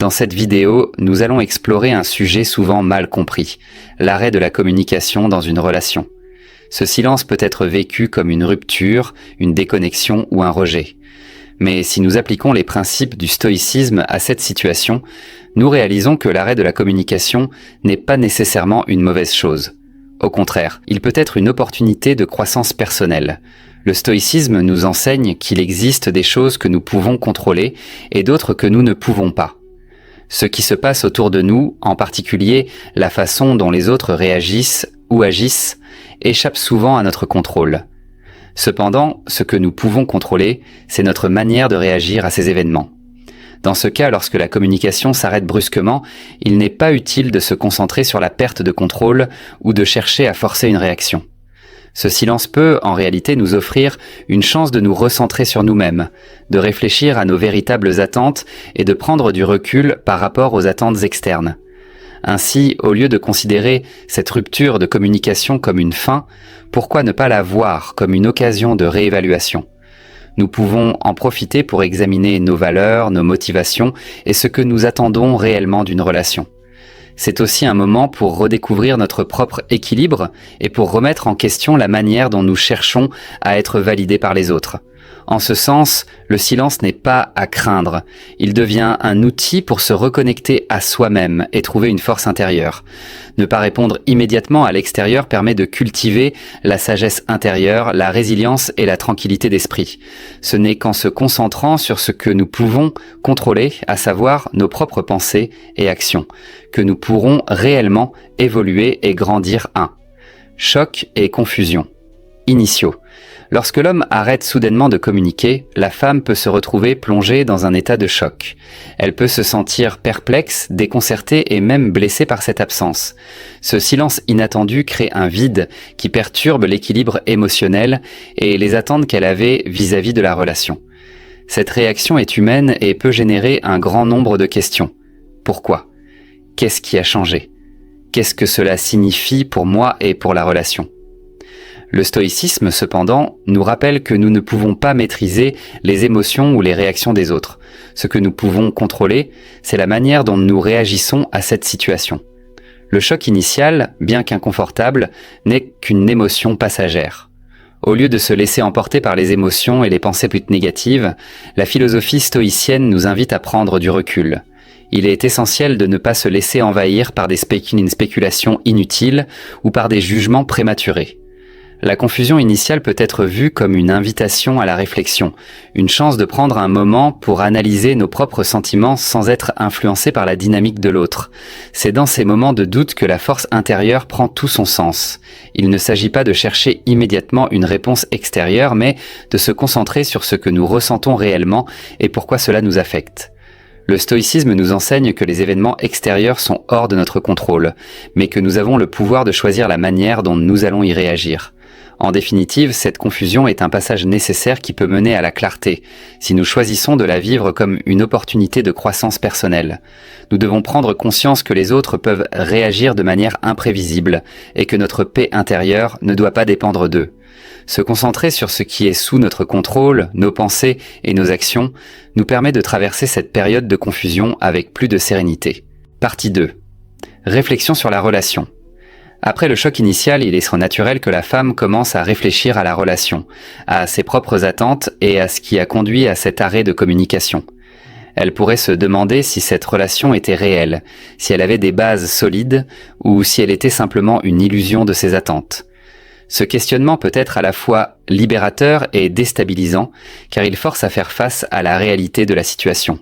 Dans cette vidéo, nous allons explorer un sujet souvent mal compris, l'arrêt de la communication dans une relation. Ce silence peut être vécu comme une rupture, une déconnexion ou un rejet. Mais si nous appliquons les principes du stoïcisme à cette situation, nous réalisons que l'arrêt de la communication n'est pas nécessairement une mauvaise chose. Au contraire, il peut être une opportunité de croissance personnelle. Le stoïcisme nous enseigne qu'il existe des choses que nous pouvons contrôler et d'autres que nous ne pouvons pas. Ce qui se passe autour de nous, en particulier la façon dont les autres réagissent ou agissent, échappe souvent à notre contrôle. Cependant, ce que nous pouvons contrôler, c'est notre manière de réagir à ces événements. Dans ce cas, lorsque la communication s'arrête brusquement, il n'est pas utile de se concentrer sur la perte de contrôle ou de chercher à forcer une réaction. Ce silence peut, en réalité, nous offrir une chance de nous recentrer sur nous-mêmes, de réfléchir à nos véritables attentes et de prendre du recul par rapport aux attentes externes. Ainsi, au lieu de considérer cette rupture de communication comme une fin, pourquoi ne pas la voir comme une occasion de réévaluation ? Nous pouvons en profiter pour examiner nos valeurs, nos motivations et ce que nous attendons réellement d'une relation. C'est aussi un moment pour redécouvrir notre propre équilibre et pour remettre en question la manière dont nous cherchons à être validés par les autres. En ce sens, le silence n'est pas à craindre. Il devient un outil pour se reconnecter à soi-même et trouver une force intérieure. Ne pas répondre immédiatement à l'extérieur permet de cultiver la sagesse intérieure, la résilience et la tranquillité d'esprit. Ce n'est qu'en se concentrant sur ce que nous pouvons contrôler, à savoir nos propres pensées et actions, que nous pourrons réellement évoluer et grandir. Choc et confusion. Initiaux. Lorsque l'homme arrête soudainement de communiquer, la femme peut se retrouver plongée dans un état de choc. Elle peut se sentir perplexe, déconcertée et même blessée par cette absence. Ce silence inattendu crée un vide qui perturbe l'équilibre émotionnel et les attentes qu'elle avait vis-à-vis de la relation. Cette réaction est humaine et peut générer un grand nombre de questions. Pourquoi ? Qu'est-ce qui a changé ? Qu'est-ce que cela signifie pour moi et pour la relation ? Le stoïcisme, cependant, nous rappelle que nous ne pouvons pas maîtriser les émotions ou les réactions des autres. Ce que nous pouvons contrôler, c'est la manière dont nous réagissons à cette situation. Le choc initial, bien qu'inconfortable, n'est qu'une émotion passagère. Au lieu de se laisser emporter par les émotions et les pensées plus négatives, la philosophie stoïcienne nous invite à prendre du recul. Il est essentiel de ne pas se laisser envahir par une spéculation inutile ou par des jugements prématurés. La confusion initiale peut être vue comme une invitation à la réflexion, une chance de prendre un moment pour analyser nos propres sentiments sans être influencés par la dynamique de l'autre. C'est dans ces moments de doute que la force intérieure prend tout son sens. Il ne s'agit pas de chercher immédiatement une réponse extérieure, mais de se concentrer sur ce que nous ressentons réellement et pourquoi cela nous affecte. Le stoïcisme nous enseigne que les événements extérieurs sont hors de notre contrôle, mais que nous avons le pouvoir de choisir la manière dont nous allons y réagir. En définitive, cette confusion est un passage nécessaire qui peut mener à la clarté, si nous choisissons de la vivre comme une opportunité de croissance personnelle. Nous devons prendre conscience que les autres peuvent réagir de manière imprévisible et que notre paix intérieure ne doit pas dépendre d'eux. Se concentrer sur ce qui est sous notre contrôle, nos pensées et nos actions, nous permet de traverser cette période de confusion avec plus de sérénité. Partie 2. Réflexion sur la relation. Après le choc initial, il est naturel que la femme commence à réfléchir à la relation, à ses propres attentes et à ce qui a conduit à cet arrêt de communication. Elle pourrait se demander si cette relation était réelle, si elle avait des bases solides ou si elle était simplement une illusion de ses attentes. Ce questionnement peut être à la fois libérateur et déstabilisant, car il force à faire face à la réalité de la situation.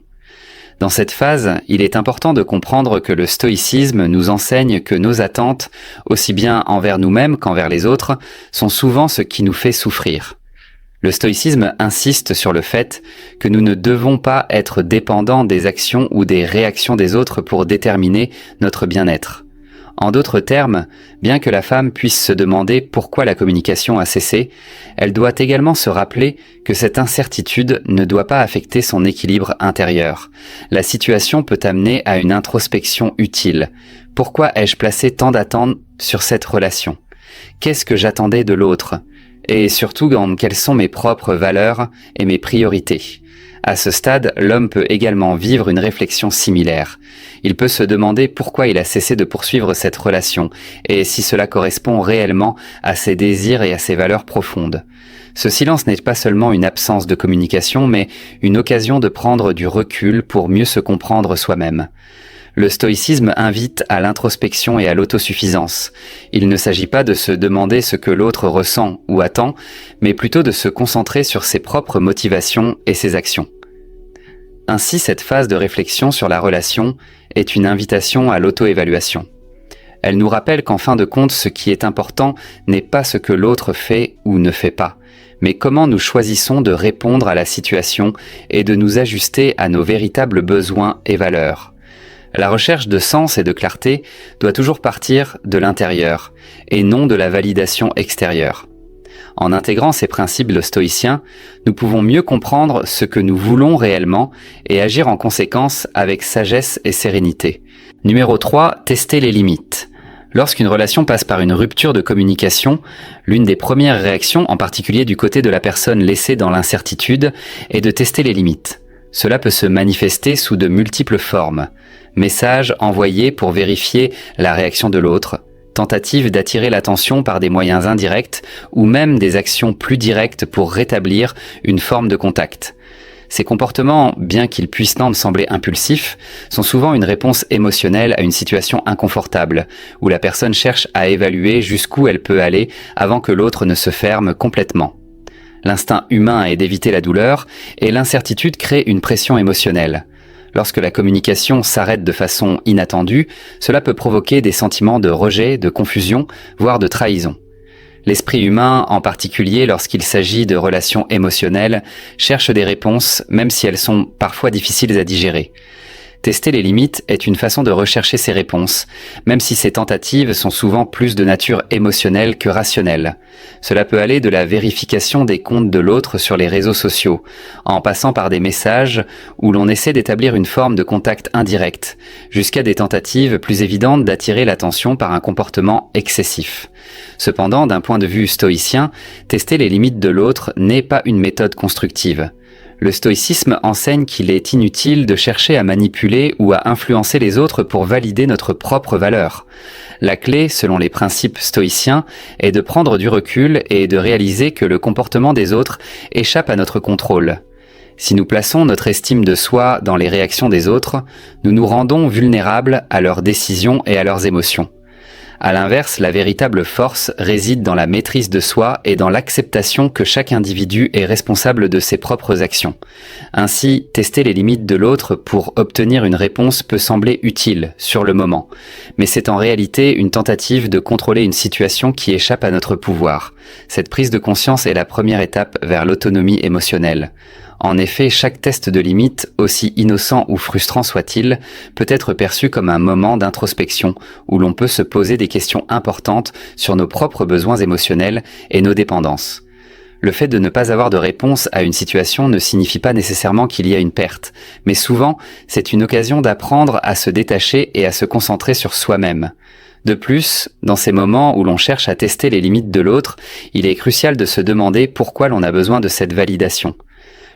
Dans cette phase, il est important de comprendre que le stoïcisme nous enseigne que nos attentes, aussi bien envers nous-mêmes qu'envers les autres, sont souvent ce qui nous fait souffrir. Le stoïcisme insiste sur le fait que nous ne devons pas être dépendants des actions ou des réactions des autres pour déterminer notre bien-être. En d'autres termes, bien que la femme puisse se demander pourquoi la communication a cessé, elle doit également se rappeler que cette incertitude ne doit pas affecter son équilibre intérieur. La situation peut amener à une introspection utile. Pourquoi ai-je placé tant d'attentes sur cette relation ? Qu'est-ce que j'attendais de l'autre ? Et surtout, quelles sont mes propres valeurs et mes priorités ? À ce stade, l'homme peut également vivre une réflexion similaire. Il peut se demander pourquoi il a cessé de poursuivre cette relation et si cela correspond réellement à ses désirs et à ses valeurs profondes. Ce silence n'est pas seulement une absence de communication, mais une occasion de prendre du recul pour mieux se comprendre soi-même. Le stoïcisme invite à l'introspection et à l'autosuffisance. Il ne s'agit pas de se demander ce que l'autre ressent ou attend, mais plutôt de se concentrer sur ses propres motivations et ses actions. Ainsi, cette phase de réflexion sur la relation est une invitation à l'auto-évaluation. Elle nous rappelle qu'en fin de compte, ce qui est important n'est pas ce que l'autre fait ou ne fait pas, mais comment nous choisissons de répondre à la situation et de nous ajuster à nos véritables besoins et valeurs. La recherche de sens et de clarté doit toujours partir de l'intérieur et non de la validation extérieure. En intégrant ces principes stoïciens, nous pouvons mieux comprendre ce que nous voulons réellement et agir en conséquence avec sagesse et sérénité. Numéro 3, tester les limites. Lorsqu'une relation passe par une rupture de communication, l'une des premières réactions, en particulier du côté de la personne laissée dans l'incertitude, est de tester les limites. Cela peut se manifester sous de multiples formes. Messages envoyés pour vérifier la réaction de l'autre, tentatives d'attirer l'attention par des moyens indirects ou même des actions plus directes pour rétablir une forme de contact. Ces comportements, bien qu'ils puissent sembler impulsifs, sont souvent une réponse émotionnelle à une situation inconfortable, où la personne cherche à évaluer jusqu'où elle peut aller avant que l'autre ne se ferme complètement. L'instinct humain est d'éviter la douleur, et l'incertitude crée une pression émotionnelle. Lorsque la communication s'arrête de façon inattendue, cela peut provoquer des sentiments de rejet, de confusion, voire de trahison. L'esprit humain, en particulier lorsqu'il s'agit de relations émotionnelles, cherche des réponses, même si elles sont parfois difficiles à digérer. Tester les limites est une façon de rechercher ces réponses, même si ces tentatives sont souvent plus de nature émotionnelle que rationnelle. Cela peut aller de la vérification des comptes de l'autre sur les réseaux sociaux, en passant par des messages où l'on essaie d'établir une forme de contact indirect, jusqu'à des tentatives plus évidentes d'attirer l'attention par un comportement excessif. Cependant, d'un point de vue stoïcien, tester les limites de l'autre n'est pas une méthode constructive. Le stoïcisme enseigne qu'il est inutile de chercher à manipuler ou à influencer les autres pour valider notre propre valeur. La clé, selon les principes stoïciens, est de prendre du recul et de réaliser que le comportement des autres échappe à notre contrôle. Si nous plaçons notre estime de soi dans les réactions des autres, nous nous rendons vulnérables à leurs décisions et à leurs émotions. À l'inverse, la véritable force réside dans la maîtrise de soi et dans l'acceptation que chaque individu est responsable de ses propres actions. Ainsi, tester les limites de l'autre pour obtenir une réponse peut sembler utile sur le moment, mais c'est en réalité une tentative de contrôler une situation qui échappe à notre pouvoir. Cette prise de conscience est la première étape vers l'autonomie émotionnelle. En effet, chaque test de limite, aussi innocent ou frustrant soit-il, peut être perçu comme un moment d'introspection où l'on peut se poser des questions importantes sur nos propres besoins émotionnels et nos dépendances. Le fait de ne pas avoir de réponse à une situation ne signifie pas nécessairement qu'il y a une perte, mais souvent, c'est une occasion d'apprendre à se détacher et à se concentrer sur soi-même. De plus, dans ces moments où l'on cherche à tester les limites de l'autre, il est crucial de se demander pourquoi l'on a besoin de cette validation.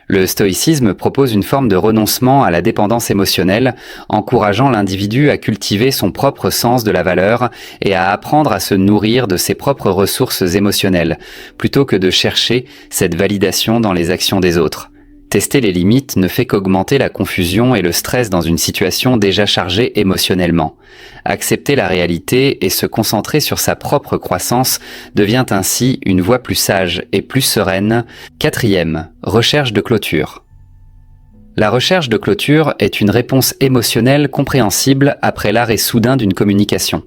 Le stoïcisme propose une forme de renoncement à la dépendance émotionnelle, encourageant l'individu à cultiver son propre sens de la valeur et à apprendre à se nourrir de ses propres ressources émotionnelles, plutôt que de chercher cette validation dans les actions des autres. Tester les limites ne fait qu'augmenter la confusion et le stress dans une situation déjà chargée émotionnellement. Accepter la réalité et se concentrer sur sa propre croissance devient ainsi une voie plus sage et plus sereine. 4e, recherche de clôture. La recherche de clôture est une réponse émotionnelle compréhensible après l'arrêt soudain d'une communication.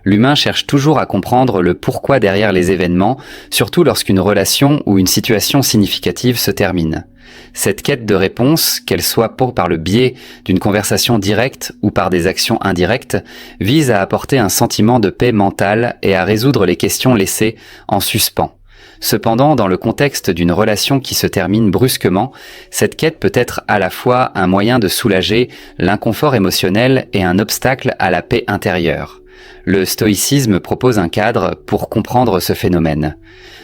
L'humain cherche toujours à comprendre le pourquoi derrière les événements, surtout lorsqu'une relation ou une situation significative se termine. Cette quête de réponse, qu'elle soit par le biais d'une conversation directe ou par des actions indirectes, vise à apporter un sentiment de paix mentale et à résoudre les questions laissées en suspens. Cependant, dans le contexte d'une relation qui se termine brusquement, cette quête peut être à la fois un moyen de soulager l'inconfort émotionnel et un obstacle à la paix intérieure. Le stoïcisme propose un cadre pour comprendre ce phénomène.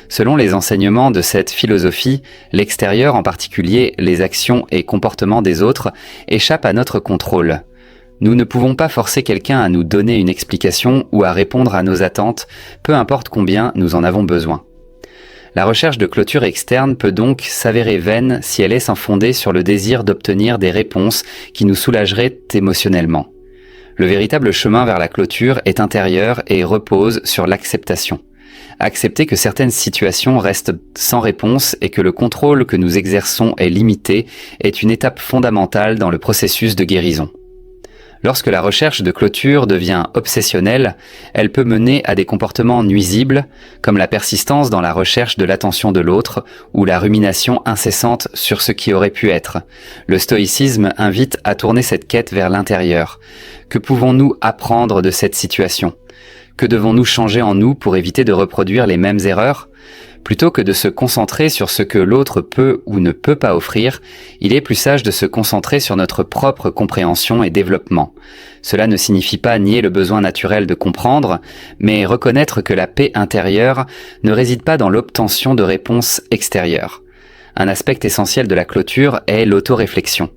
Selon les enseignements de cette philosophie, l'extérieur, en particulier les actions et comportements des autres, échappe à notre contrôle. Nous ne pouvons pas forcer quelqu'un à nous donner une explication ou à répondre à nos attentes, peu importe combien nous en avons besoin. La recherche de clôture externe peut donc s'avérer vaine si elle est sans fonder sur le désir d'obtenir des réponses qui nous soulageraient émotionnellement. Le véritable chemin vers la clôture est intérieur et repose sur l'acceptation. Accepter que certaines situations restent sans réponse et que le contrôle que nous exerçons est limité est une étape fondamentale dans le processus de guérison. Lorsque la recherche de clôture devient obsessionnelle, elle peut mener à des comportements nuisibles, comme la persistance dans la recherche de l'attention de l'autre ou la rumination incessante sur ce qui aurait pu être. Le stoïcisme invite à tourner cette quête vers l'intérieur. Que pouvons-nous apprendre de cette situation ? Que devons-nous changer en nous pour éviter de reproduire les mêmes erreurs ? Plutôt que de se concentrer sur ce que l'autre peut ou ne peut pas offrir, il est plus sage de se concentrer sur notre propre compréhension et développement. Cela ne signifie pas nier le besoin naturel de comprendre, mais reconnaître que la paix intérieure ne réside pas dans l'obtention de réponses extérieures. Un aspect essentiel de la clôture est l'autoréflexion.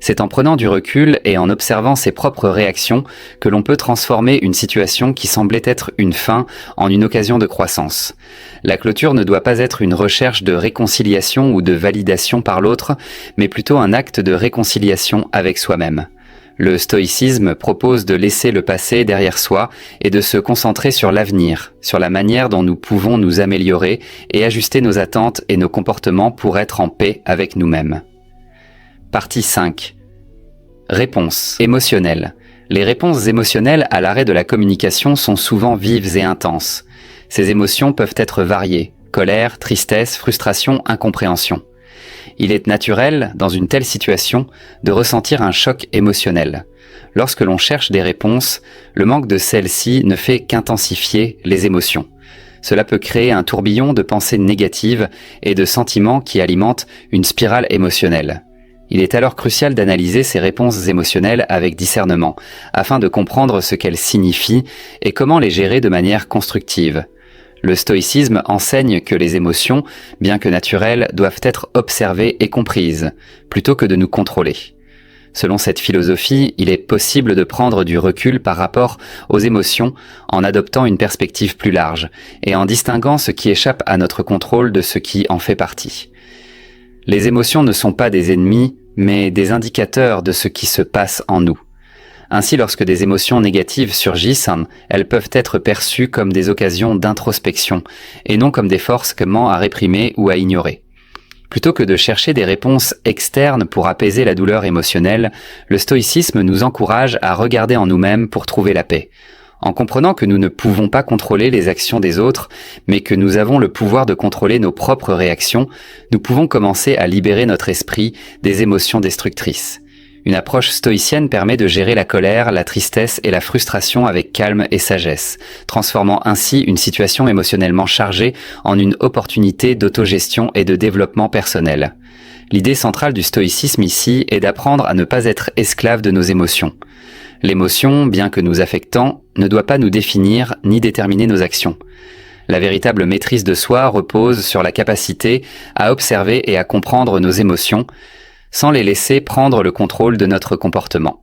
C'est en prenant du recul et en observant ses propres réactions que l'on peut transformer une situation qui semblait être une fin en une occasion de croissance. La clôture ne doit pas être une recherche de réconciliation ou de validation par l'autre, mais plutôt un acte de réconciliation avec soi-même. Le stoïcisme propose de laisser le passé derrière soi et de se concentrer sur l'avenir, sur la manière dont nous pouvons nous améliorer et ajuster nos attentes et nos comportements pour être en paix avec nous-mêmes. Partie 5. Réponses émotionnelles. Les réponses émotionnelles à l'arrêt de la communication sont souvent vives et intenses. Ces émotions peuvent être variées: colère, tristesse, frustration, incompréhension. Il est naturel, dans une telle situation, de ressentir un choc émotionnel. Lorsque l'on cherche des réponses, le manque de celles-ci ne fait qu'intensifier les émotions. Cela peut créer un tourbillon de pensées négatives et de sentiments qui alimentent une spirale émotionnelle. Il est alors crucial d'analyser ces réponses émotionnelles avec discernement, afin de comprendre ce qu'elles signifient et comment les gérer de manière constructive. Le stoïcisme enseigne que les émotions, bien que naturelles, doivent être observées et comprises, plutôt que de nous contrôler. Selon cette philosophie, il est possible de prendre du recul par rapport aux émotions en adoptant une perspective plus large et en distinguant ce qui échappe à notre contrôle de ce qui en fait partie. Les émotions ne sont pas des ennemis, mais des indicateurs de ce qui se passe en nous. Ainsi, lorsque des émotions négatives surgissent, elles peuvent être perçues comme des occasions d'introspection, et non comme des forces à réprimer ou à ignorer. Plutôt que de chercher des réponses externes pour apaiser la douleur émotionnelle, le stoïcisme nous encourage à regarder en nous-mêmes pour trouver la paix. En comprenant que nous ne pouvons pas contrôler les actions des autres, mais que nous avons le pouvoir de contrôler nos propres réactions, nous pouvons commencer à libérer notre esprit des émotions destructrices. Une approche stoïcienne permet de gérer la colère, la tristesse et la frustration avec calme et sagesse, transformant ainsi une situation émotionnellement chargée en une opportunité d'autogestion et de développement personnel. L'idée centrale du stoïcisme ici est d'apprendre à ne pas être esclave de nos émotions. L'émotion, bien que nous affectant, ne doit pas nous définir ni déterminer nos actions. La véritable maîtrise de soi repose sur la capacité à observer et à comprendre nos émotions, sans les laisser prendre le contrôle de notre comportement.